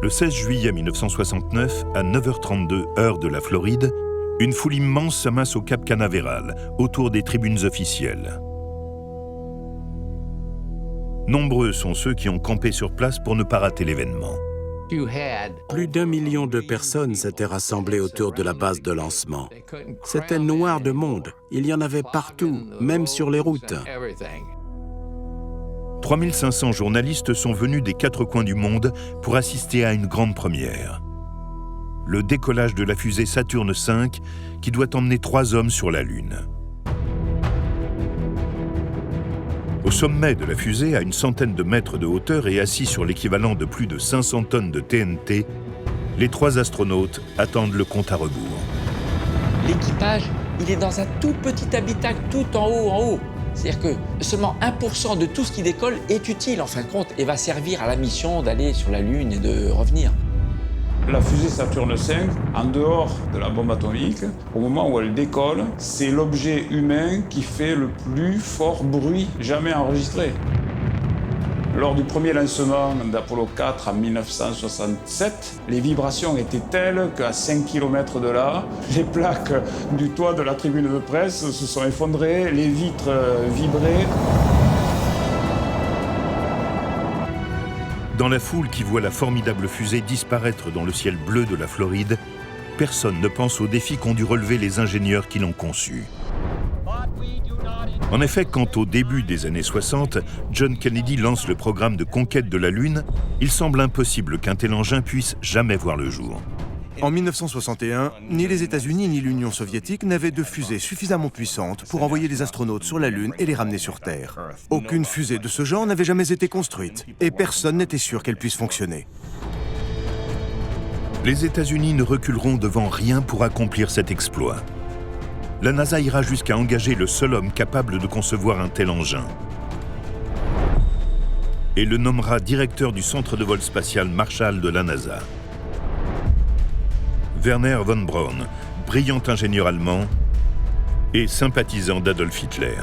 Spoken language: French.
Le 16 juillet 1969, à 9h32 heure de la Floride, une foule immense s'amasse au Cap Canaveral, autour des tribunes officielles. Nombreux sont ceux qui ont campé sur place pour ne pas rater l'événement. Plus d'1 million de personnes s'étaient rassemblées autour de la base de lancement. C'était noir de monde. Il y en avait partout, même sur les routes. 3500 journalistes sont venus des 4 coins du monde pour assister à une grande première. Le décollage de la fusée Saturne V qui doit emmener 3 hommes sur la Lune. Au sommet de la fusée, à une centaine de mètres de hauteur et assis sur l'équivalent de plus de 500 tonnes de TNT, les 3 astronautes attendent le compte à rebours. L'équipage, il est dans un tout petit habitacle tout en haut. C'est-à-dire que seulement 1% de tout ce qui décolle est utile en fin de compte et va servir à la mission d'aller sur la Lune et de revenir. La fusée Saturne V, en dehors de la bombe atomique, au moment où elle décolle, c'est l'objet humain qui fait le plus fort bruit jamais enregistré. Lors du premier lancement d'Apollo 4 en 1967, les vibrations étaient telles qu'à 5 km de là, les plaques du toit de la tribune de presse se sont effondrées, les vitres vibraient. Dans la foule qui voit la formidable fusée disparaître dans le ciel bleu de la Floride, personne ne pense aux défis qu'ont dû relever les ingénieurs qui l'ont conçue. En effet, quand au début des années 60, John Kennedy lance le programme de conquête de la Lune, il semble impossible qu'un tel engin puisse jamais voir le jour. En 1961, ni les États-Unis ni l'Union soviétique n'avaient de fusée suffisamment puissante pour envoyer des astronautes sur la Lune et les ramener sur Terre. Aucune fusée de ce genre n'avait jamais été construite, et personne n'était sûr qu'elle puisse fonctionner. Les États-Unis ne reculeront devant rien pour accomplir cet exploit. La NASA ira jusqu'à engager le seul homme capable de concevoir un tel engin et le nommera directeur du centre de vol spatial Marshall de la NASA. Werner von Braun, brillant ingénieur allemand et sympathisant d'Adolf Hitler.